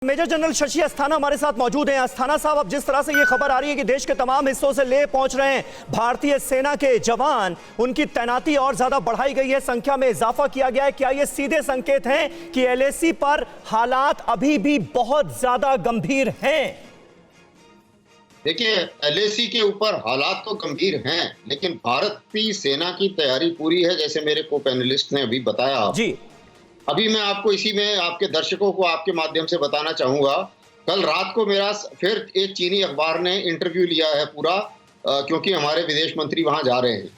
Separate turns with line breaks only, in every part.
Major general Shashi Asthana हमारे साथ मौजूद हैं। अस्थाना साहब, अब जिस तरह से ये खबर आ रही है कि देश के तमाम हिस्सों से ले पहुंच रहे हैं भारतीय सेना के जवान, उनकी तैनाती और ज्यादा बढ़ाई गई है, संख्या में इजाफा किया गया है, क्या ये सीधे संकेत हैं कि एलएसी पर हालात अभी भी बहुत ज्यादा गंभीर हैं?
देखिए, एलएसी के ऊपर हालात तो गंभीर हैं, लेकिन भारत की सेना की तैयारी पूरी है, जैसे मेरे को पैनलिस्ट ने अभी बताया।
जी,
अभी मैं आपको इसी में आपके दर्शकों को आपके माध्यम से बताना चाहूंगा। कल रात को मेरा फिर एक चीनी अखबार ने इंटरव्यू लिया है पूरा, क्योंकि हमारे विदेश मंत्री वहां जा रहे हैं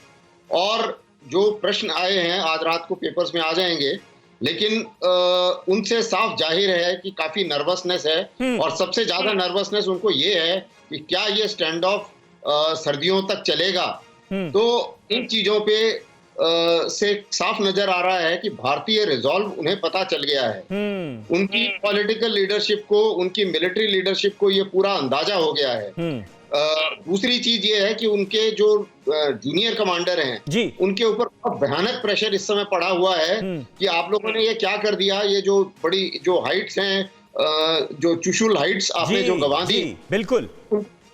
और जो प्रश्न आए हैं आज रात को पेपर्स में आ जाएंगे, लेकिन उनसे साफ जाहिर है कि काफी नर्वसनेस है और सबसे ज्यादा नर्वसनेस उनको ये है कि क्या ये स्टैंड ऑफ सर्दियों तक चलेगा। तो इन चीजों पे से साफ नजर आ रहा है कि भारतीय रिजॉल्व उन्हें पता चल गया है। उनकी पॉलिटिकल लीडरशिप को, उनकी मिलिट्री लीडरशिप को ये पूरा अंदाजा हो गया है। दूसरी चीज ये है कि उनके जो जूनियर कमांडर हैं, उनके ऊपर बहुत भयानक प्रेशर इस समय पड़ा हुआ है कि आप लोगों ने ये क्या कर दिया। ये जो बड़ी जो हाइट्स हैं, जो चुशुल हाइट्स आपने जो गंवा दी,
बिल्कुल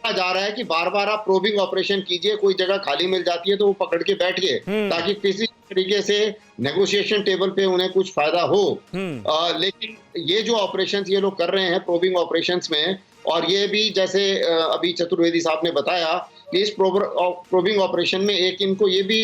जा रहा है कि बार बार आप प्रोबिंग ऑपरेशन कीजिए, कोई जगह खाली मिल जाती है तो वो पकड़ के बैठिए ताकि किसी तरीके से नेगोशिएशन टेबल पे उन्हें कुछ फायदा हो। लेकिन ये जो ऑपरेशन ये लोग कर रहे हैं प्रोबिंग ऑपरेशंस में, और ये भी जैसे अभी चतुर्वेदी साहब ने बताया कि इस प्रोबिंग ऑपरेशन में एक इनको ये भी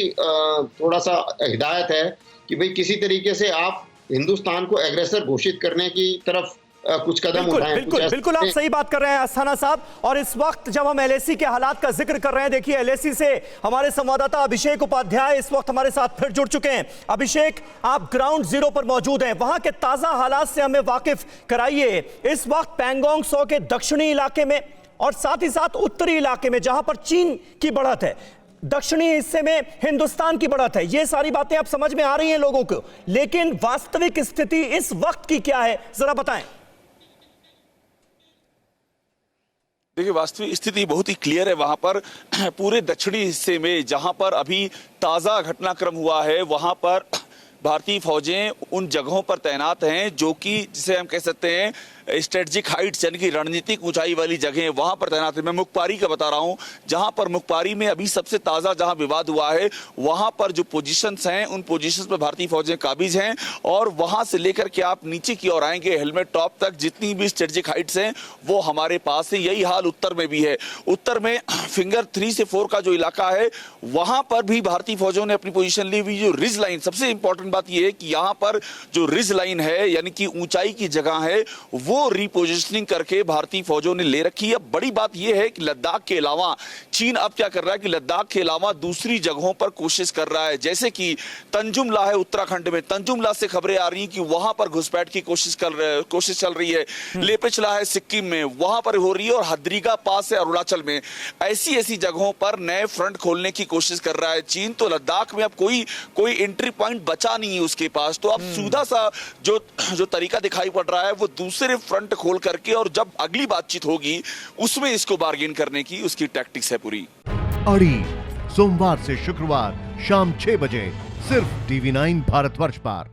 थोड़ा सा हिदायत है कि भाई किसी तरीके से आप हिंदुस्तान को एग्रेसर घोषित करने की तरफ कुछ कदम उठाएं।
बिल्कुल आप सही बात कर रहे हैं अस्थाना साहब। और इस वक्त जब हम एलएसी के हालात का जिक्र कर रहे हैं, देखिए एलएसी से हमारे संवाददाता अभिषेक उपाध्याय इस वक्त हमारे साथ फिर जुड़ चुके हैं। अभिषेक, आप ग्राउंड जीरो पर मौजूद हैं, वहां के ताजा हालात से हमें वाकिफ कराइए। इस वक्त पैंगोंग त्सो के दक्षिणी इलाके में और साथ ही साथ उत्तरी इलाके में जहां पर चीन की बढ़त है, दक्षिणी हिस्से में हिंदुस्तान की बढ़त है, ये सारी बातें अब समझ में आ रही हैं लोगों को, लेकिन वास्तविक स्थिति इस वक्त की क्या है, जरा बताएं।
देखिए, वास्तविक स्थिति बहुत ही क्लियर है। वहां पर पूरे दक्षिणी हिस्से में जहां पर अभी ताज़ा घटनाक्रम हुआ है, वहां पर भारतीय फौजें उन जगहों पर तैनात हैं जो कि जिसे हम कह सकते हैं स्ट्रेटजिक हाइट्स, यानी कि रणनीतिक ऊंचाई वाली जगह, वहां पर तैनात है। मैं मुखपारी का बता रहा हूं, जहां पर मुखपारी में अभी सबसे ताजा जहां विवाद हुआ है, वहां पर जो पोजीशंस हैं उन पोजीशंस पर भारतीय फौजें काबिज हैं और वहां से लेकर के आप नीचे की ओर आएंगे हेलमेट टॉप तक, जितनी भी स्ट्रेटजिक हाइट्स हैं वो हमारे पास है। यही हाल उत्तर में भी है। उत्तर में फिंगर 3 से 4 का जो इलाका है, वहां पर भी भारतीय फौजों ने अपनी पोजीशन ली हुई। जो रिज लाइन, सबसे इंपॉर्टेंट बात यह है कि यहां पर जो रिज लाइन है, यानी कि ऊंचाई की जगह है, वो रिपोजिशनिंग करके भारतीय फौजों ने ले रखी है। बड़ी बात यह है कि लद्दाख के अलावा चीन अब क्या कर रहा है कि लद्दाख के अलावा दूसरी जगहों पर कोशिश कर रहा है, जैसे कि तंजुमला है उत्तराखंड में। तंजुमला से खबरें आ रही हैं कि वहां पर घुसपैठ की कोशिश चल रही है। लेपेचला है सिक्किम में, वहां पर हो रही है, और हद्रीगा पास है अरुणाचल में। ऐसी जगहों पर नए फ्रंट खोलने की कोशिश कर रहा है चीन। तो लद्दाख में अब कोई एंट्री पॉइंट बचा नहीं है उसके पास। तो अब सीधा सा जो तरीका दिखाई पड़ रहा है वो दूसरे फ्रंट खोल करके, और जब अगली बातचीत होगी उसमें इसको बार्गेन करने की उसकी टैक्टिक्स है पूरी।
अड़ी सोमवार से शुक्रवार शाम 6 बजे सिर्फ TV9 भारतवर्ष पर।